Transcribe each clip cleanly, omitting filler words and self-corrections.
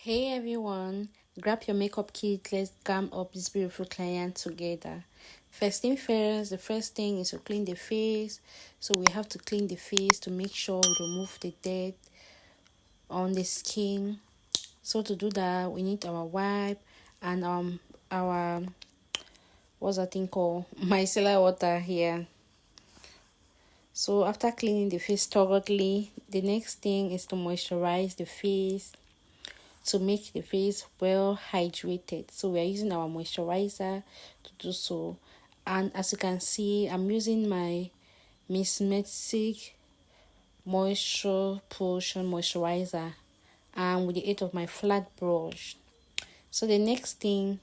Hey everyone, grab your makeup kit. Let's glam up this beautiful client together. First thing first, the first thing is to clean the face. So we have to clean the face to make sure we remove the dirt on the skin. So to do that, we need our wipe and our what's that thing called? Micellar water here. So after cleaning the face thoroughly, the next thing is to moisturize the face to make the face well hydrated. So we are using our moisturizer to do so. And as you can see, I'm using my Miss Mexic Moisture Potion Moisturizer and with the aid of my flat brush. So the next thing,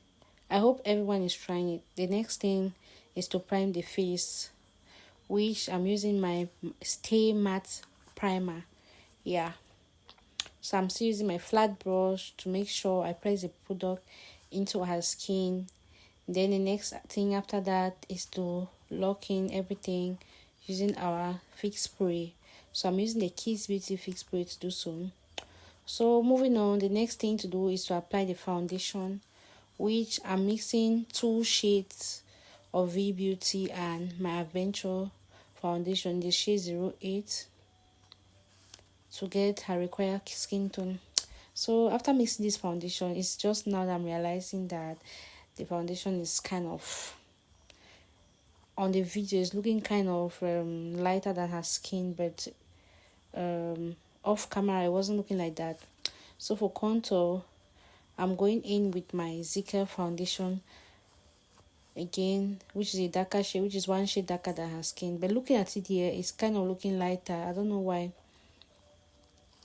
I hope everyone is trying it. The next thing is to prime the face, which I'm using my Stay Matte Primer. Yeah. So I'm still using my flat brush to make sure I press the product into her skin. Then the next thing after that is to lock in everything using our fix spray. So I'm using the Kiss Beauty fix spray to do so. So moving on, the next thing to do is to apply the foundation, which I'm mixing 2 shades of V Beauty and my Adventure foundation, the shade 08, to get her required skin tone. So after mixing this foundation, it's just now that I'm realizing that the foundation is kind of, on the video, it's looking kind of lighter than her skin, but off camera it wasn't looking like that. So for contour, I'm going in with my Zika foundation again, which is a darker shade, which is 1 shade darker than her skin, but looking at it here, it's kind of looking lighter. I don't know why.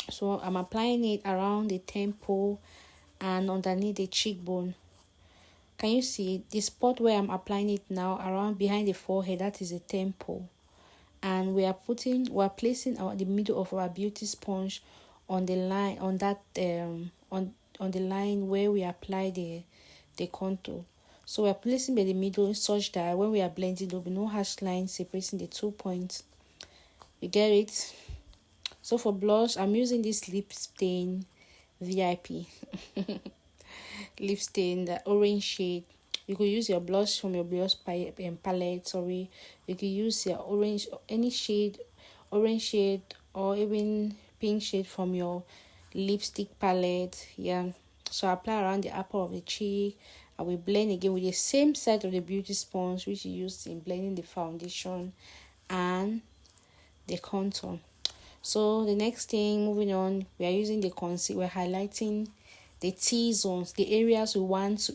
So I'm applying it around the temple and underneath the cheekbone. Can you see the spot where I'm applying it now, around behind the forehead? That is the temple. And we are placing the middle of our beauty sponge on the line, on that on the line where we apply the contour. So we are placing by the middle such that when we are blending, there will be no harsh line separating the 2 points. You get it? So for blush, I'm using this lip stain VIP lip stain, the orange shade. You could use your blush from your blush palette. Sorry, you could use your orange, any shade, orange shade, or even pink shade from your lipstick palette. Yeah. So I apply around the upper of the cheek. I will blend again with the same side of the beauty sponge which you used in blending the foundation and the contour. So the next thing, moving on, we are using the concealer. We're highlighting the T-zones, the areas we want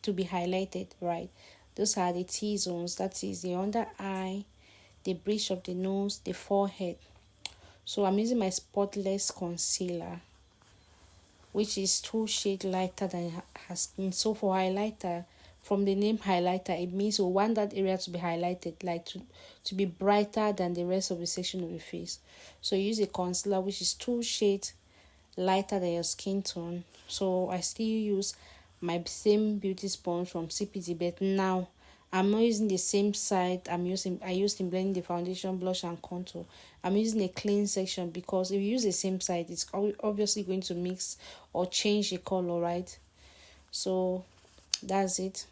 to be highlighted, right? Those are the T-zones. That is the under eye, the bridge of the nose, the forehead. So I'm using my spotless concealer, which is 2 shades lighter than her skin. So for highlighter, from the name highlighter, it means we want that area to be highlighted, like to be brighter than the rest of the section of the face. So use a concealer which is 2 shades lighter than your skin tone. So I still use my same beauty sponge from CPD, but now I'm not using the same side I used in blending the foundation, blush and contour. I'm using a clean section because if you use the same side, it's obviously going to mix or change the color, right? So that's it.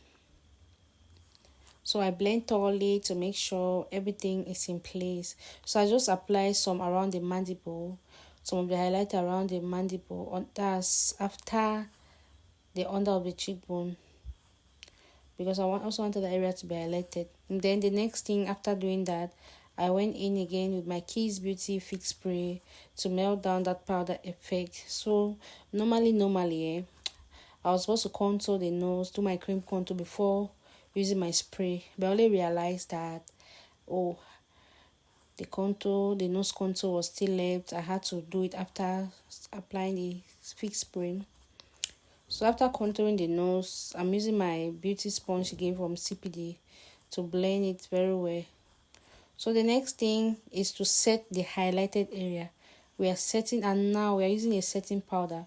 So I blend thoroughly to make sure everything is in place. So I just apply some around the mandible, some of the highlighter around the mandible. That's after the under of the cheekbone, because I also wanted the area to be highlighted. And then the next thing after doing that, I went in again with my Kiss Beauty Fix Spray to melt down that powder effect. So normally, I was supposed to contour the nose, do my cream contour before using my spray, but I only realized that the nose contour was still left. I had to do it after applying the fix spray. So after contouring the nose, I'm using my beauty sponge again from CPD to blend it very well. So the next thing is to set the highlighted area. We are setting, and now we are using a setting powder.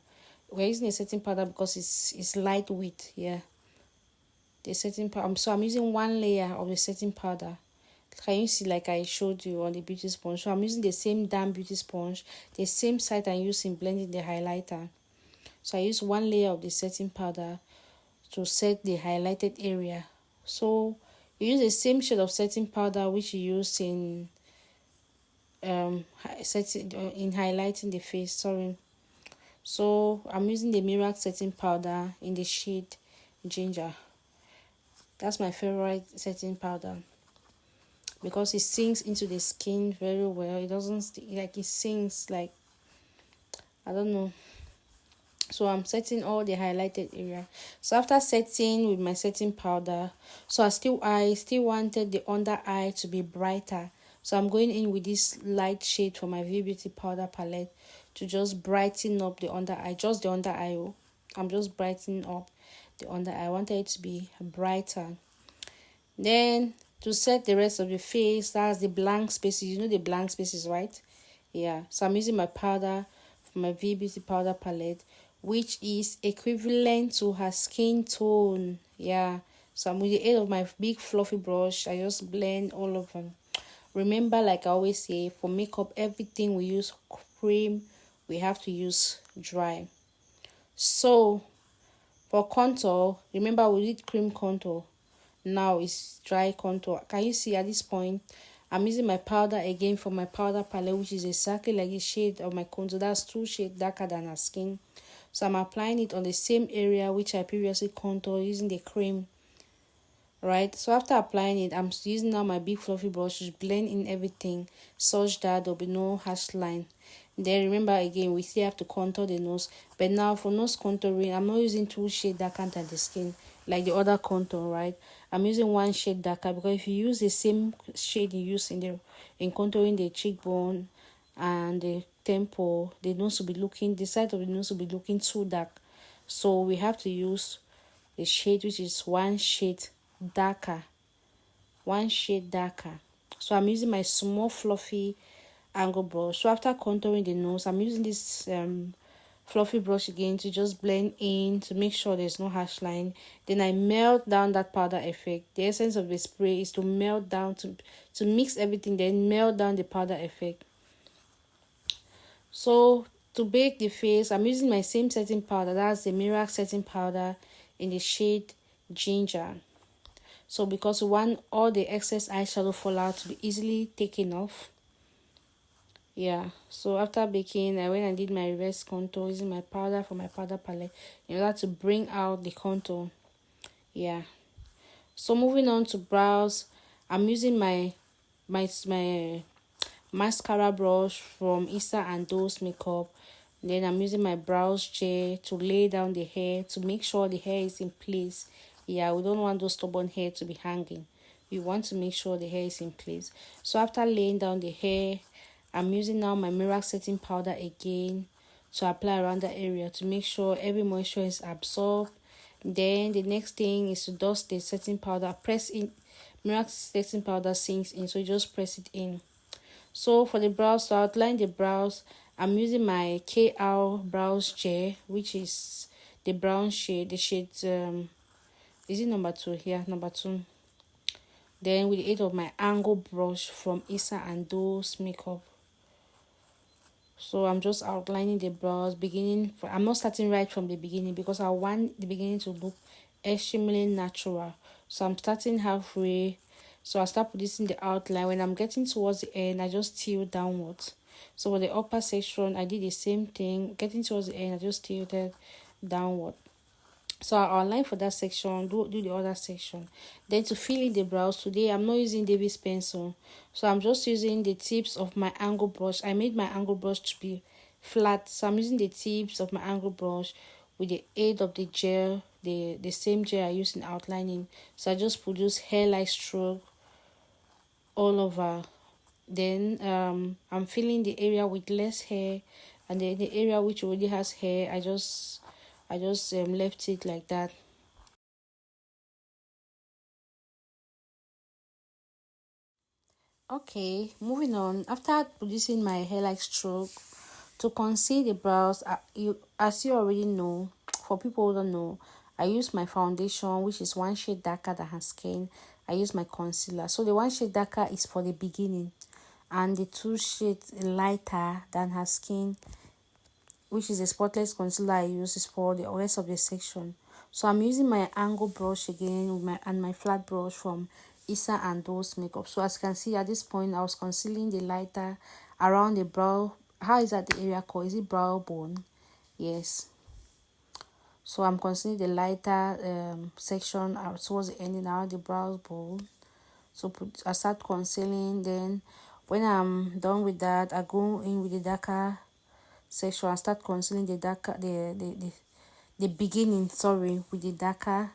We're using a setting powder because it's lightweight. Yeah, the setting powder. So I'm using 1 layer of the setting powder. Can you see, like I showed you on the beauty sponge? So I'm using the same damn beauty sponge, the same side I used in blending the highlighter. So I use one layer of the setting powder to set the highlighted area. So you use the same shade of setting powder which you use in setting in highlighting the face. Sorry. So I'm using the mirror setting powder in the shade ginger. That's my favorite setting powder because it sinks into the skin very well. It doesn't like it sinks like, I don't know. So I'm setting all the highlighted area. So after setting with my setting powder, so I still wanted the under eye to be brighter. So I'm going in with this light shade from my V Beauty powder palette to just brighten up the under eye, just the under eye. Oh. I'm just brightening up the under eye. I wanted it to be brighter. Then to set the rest of the face, that's the blank spaces. You know the blank spaces, right? Yeah. So I'm using my powder from my V Beauty powder palette, which is equivalent to her skin tone. Yeah. So I'm with the aid of my big fluffy brush. I just blend all of them. Remember, like I always say, for makeup, everything we use cream, we have to use dry. So for contour, remember we did cream contour. Now it's dry contour. Can you see at this point I'm using my powder again for my powder palette, which is exactly like the shade of my contour. That's 2 shades darker than her skin. So I'm applying it on the same area which I previously contoured using the cream. Right, so after applying it, I'm using now my big fluffy brush to blend in everything such that there'll be no harsh line. Then remember again, we still have to contour the nose, but now for nose contouring, I'm not using 2 shades darker than the skin like the other contour, right? I'm using 1 shade darker because if you use the same shade you use in contouring the cheekbone and the temple, the nose will be looking, the side of the nose will be looking too dark. So we have to use the shade which is 1 shade darker, 1 shade darker. So I'm using my small fluffy angle brush. So after contouring the nose, I'm using this fluffy brush again to just blend in to make sure there's no harsh line. Then I melt down that powder effect. The essence of the spray is to melt down, to mix everything, then melt down the powder effect. So to bake the face, I'm using my same setting powder. That's the mirror setting powder in the shade ginger. So because we want all the excess eyeshadow fallout to be easily taken off. Yeah, so after baking, I went and did my reverse contour using my powder from my powder palette in order to bring out the contour. Yeah. So moving on to brows, I'm using my mascara brush from Issa and Dose Makeup. Then I'm using my brows gel to lay down the hair to make sure the hair is in place. Yeah, we don't want those stubborn hair to be hanging. We want to make sure the hair is in place. So after laying down the hair, I'm using now my mirror setting powder again to apply around the area to make sure every moisture is absorbed. Then the next thing is to dust the setting powder. Press in, mirror setting powder sinks in, so you just press it in. So for the brows, to outline the brows, I'm using my KR brows gel, which is the brown shade. The shade is it number 2? Yeah, number 2. Then with the aid of my angle brush from Issa and Dose Makeup. So I'm just outlining the brows, I'm not starting right from the beginning because I want the beginning to look extremely natural. So I'm starting halfway. So I start producing the outline. When I'm getting towards the end, I just tilt downwards. So for the upper section, I did the same thing. Getting towards the end, I just tilted downward. So I'll outline for that section, do the other section. Then to fill in the brows, today I'm not using David's pencil. So I'm just using the tips of my angle brush. I made my angle brush to be flat. So I'm using the tips of my angle brush with the aid of the gel, the same gel I used in outlining. So I just produce hair-like stroke all over. Then I'm filling the area with less hair, and then the area which already has hair, I just left it like that. Okay, moving on. After producing my hair like stroke, to conceal the brows, as you already know, for people who don't know, I use my foundation, which is 1 shade darker than her skin. I use my concealer. So the 1 shade darker is for the beginning, and the 2 shades lighter than her skin which is a spotless concealer I use, is for the rest of the section. So I'm using my angle brush again with my flat brush from Issa and Those Makeup. So as you can see, at this point I was concealing the lighter around the brow. How is that the area called? Is it brow bone? Yes. So I'm concealing the lighter section towards the ending around the brow bone. So I start concealing. Then when I'm done with that, I go in with the darker section. I start concealing the darker the beginning, sorry, with the darker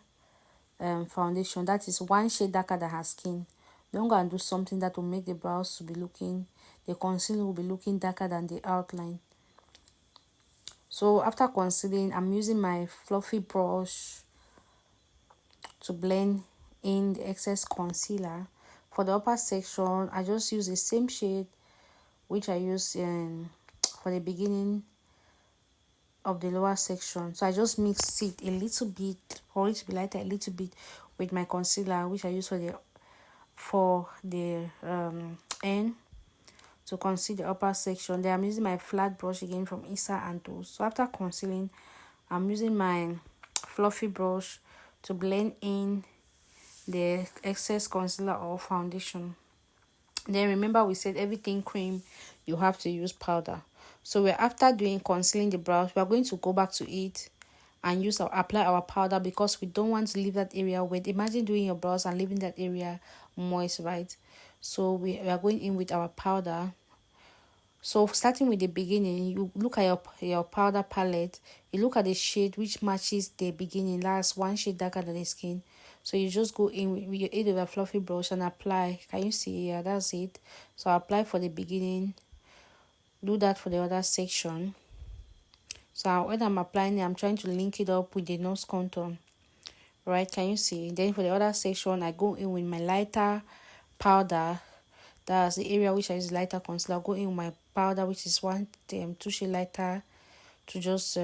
foundation. That is one shade darker than her skin. Don't go and do something that will make the brows to be looking, the concealer will be looking darker than the outline. So after concealing, I'm using my fluffy brush to blend in the excess concealer. For the upper section, I just use the same shade which I use for the beginning of the lower section. So I just mix it a little bit for it to be lighter, a little bit with my concealer which I use for the end to conceal the upper section. Then I'm using my flat brush again from Issa and Those. So after concealing, I'm using my fluffy brush to blend in the excess concealer or foundation. Then remember we said everything cream you have to use powder. So we're after doing concealing the brows, we are going to go back to it and apply our powder because we don't want to leave that area wet. Imagine doing your brows and leaving that area moist, right? So we are going in with our powder. So starting with the beginning, you look at your powder palette, you look at the shade which matches the beginning. That's one shade darker than the skin. So you just go in with your aid of a fluffy brush and apply. Can you see? Yeah, that's it. So apply for the beginning, do that for the other section. So when I'm applying it, I'm trying to link it up with the nose contour, right? Can you see? Then for the other section, I go in with my lighter powder. That's the area which I use lighter concealer. I'll go in with my powder, which is two shade lighter, to just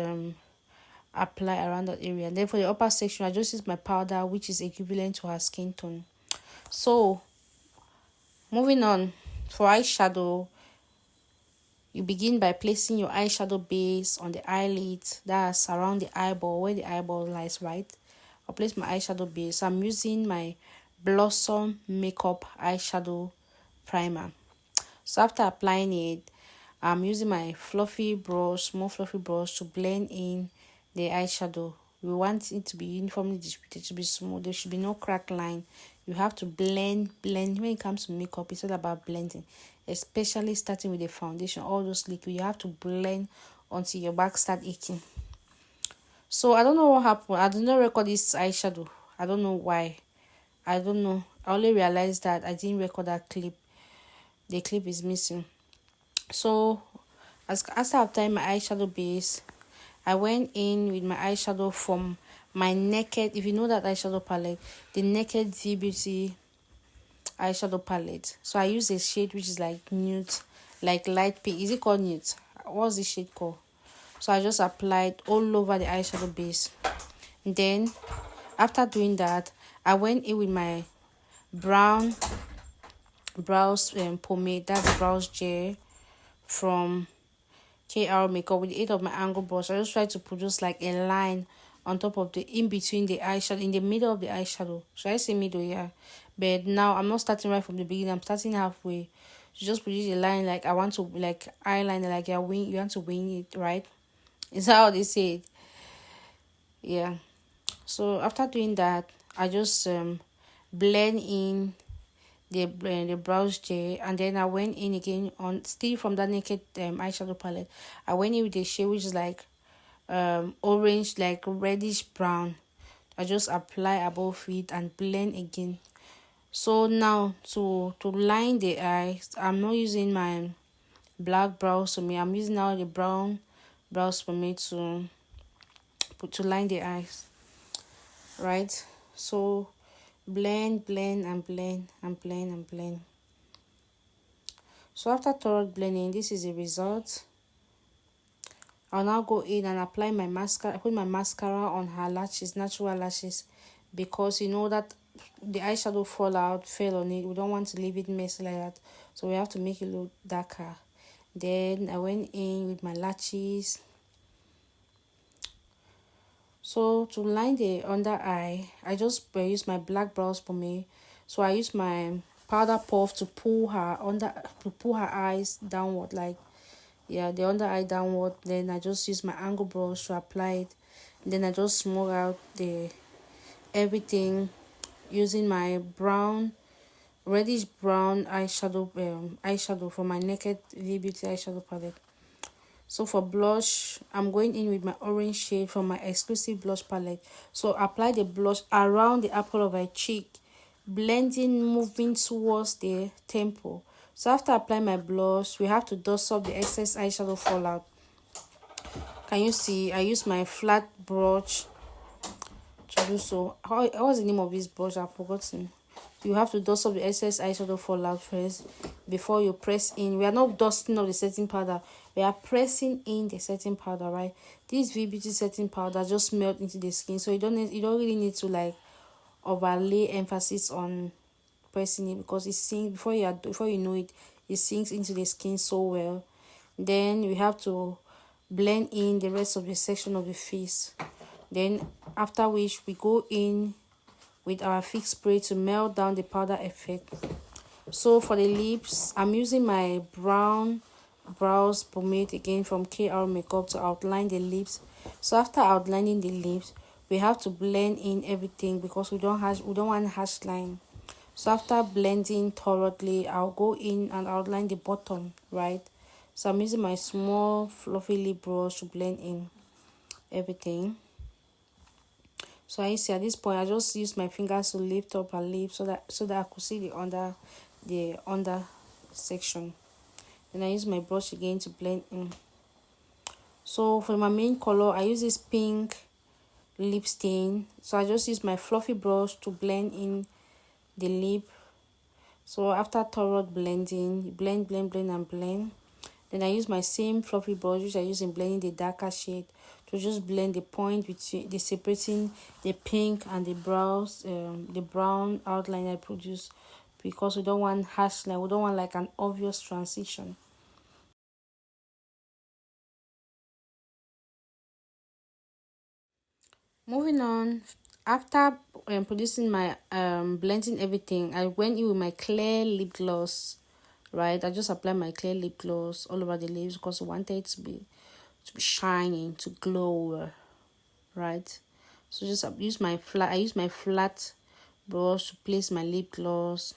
apply around that area. And then for the upper section, I just use my powder, which is equivalent to her skin tone. So moving on, for eyeshadow, you begin by placing your eyeshadow base on the eyelid. That's around the eyeball, where the eyeball lies, right? I'll place my eyeshadow base. I'm using my Blossom Makeup eyeshadow primer. So after applying it, I'm using my small fluffy brush to blend in the eyeshadow. We want it to be uniformly distributed, to be smooth. There should be no crack line. You have to blend. When it comes to makeup, it's all about blending, especially starting with the foundation. All those liquid, you have to blend until your back start aching. So I don't know what happened. I did not record this eyeshadow. I don't know why. I don't know. I only realized that I didn't record that clip. The clip is missing. So after applying my eyeshadow base, I went in with my eyeshadow from my Naked, if you know that eyeshadow palette, the Naked V Beauty eyeshadow palette. So I use a shade which is like nude, like light pink. Is it called nude? What's the shade called? So I just applied all over the eyeshadow base. And then after doing that, I went in with my brown brows pomade, that's brows gel from KR Makeup, with the aid of my angle brush. I just try to produce like a line on top of the in between the eyeshadow, in the middle of the eyeshadow. Should I say middle? Yeah, but now I'm not starting right from the beginning, I'm starting halfway. You just produce a line like I want to, like eyeliner, like you want to wing it, right? Is that how they say it? Yeah. So after doing that, I just blend in the brows gel, and then I went in again on still from that Naked eyeshadow palette. I went in with the shade which is like orange, like reddish brown. I just apply above it and blend again. So now to line the eyes, I'm not using my black brows for me. I'm using now the brown brows for me to line the eyes, right? So blend and blend and blend and blend. So after thorough blending, this is the result. I'll now go in and apply my mascara. I put my mascara on her lashes, natural lashes, because you know that the eyeshadow fell on it. We don't want to leave it messy like that, so we have to make it look darker. Then I went in with my lashes So to line the under eye, I just use my black brows pomade. So I use my powder puff to pull her eyes downward, like, yeah, the under eye downward. Then I just use my angle brush to apply it. Then I just smooth out the everything using my reddish brown eyeshadow from my Naked V Beauty eyeshadow palette. So for blush, I'm going in with my orange shade from my exclusive blush palette. So apply the blush around the apple of my cheek, blending, moving towards the temple. So after applying my blush, we have to dust up the excess eyeshadow fallout. Can you see? I use my flat brush to do so. What's the name of this brush? I've forgotten. You have to dust up the excess eyeshadow fallout first before you press in. We are not dusting up the setting powder, we are pressing in the setting powder, right? This V Beauty setting powder just melt into the skin, so you don't really need to like overlay emphasis on pressing it, because it sinks before you know it, it sinks into the skin so well. Then we have to blend in the rest of the section of the face. Then after which we go in with our fix spray to melt down the powder effect. So for the lips, I'm using my brown brows pomade again from KR Makeup to outline the lips. So after outlining the lips, we have to blend in everything because we don't want harsh line. So after blending thoroughly, I'll go in and outline the bottom, right? So I'm using my small fluffy lip brush to blend in everything. So I see at this point, I just use my fingers to lift up her lip so that I could see the under section. Then I use my brush again to blend in. So for my main color, I use this pink lip stain. So I just use my fluffy brush to blend in the lip. So after thorough blending, blend and blend. Then I use my same fluffy brush which I use in blending the darker shade to just blend the point between the separating the pink and the brows, the brown outline I produce, because we don't want harsh line, we don't want like an obvious transition. Moving on, after producing my blending everything, I went in with my clear lip gloss, right? I just applied my clear lip gloss all over the lips because I wanted it to be shining, to glow, right? So just I use my flat brush to place my lip gloss.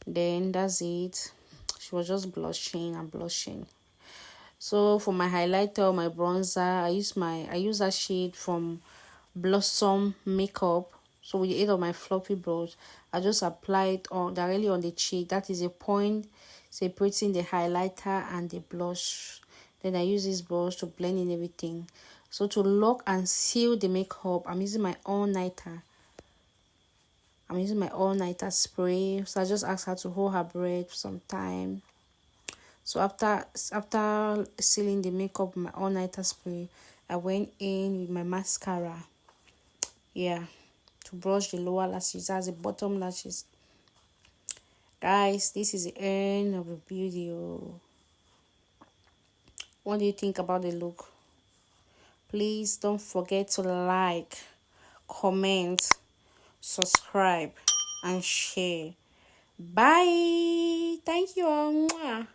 Then that's it. She was just blushing and blushing. So for my highlighter, my bronzer, I use that shade from Blossom Makeup. So with the aid of my fluffy brush, I just apply it on directly on the cheek. That is a point separating the highlighter and the blush. Then I use this brush to blend in everything. So to lock and seal the makeup, I'm using my all-nighter. Spray. So I just ask her to hold her breath for some time. So after sealing the makeup with my all-nighter spray, I went in with my mascara. Yeah, to brush the lower lashes as the bottom lashes. Guys, this is the end of the video. What do you think about the look? Please don't forget to like, comment, subscribe, and share. Bye. Thank you all. Mwah.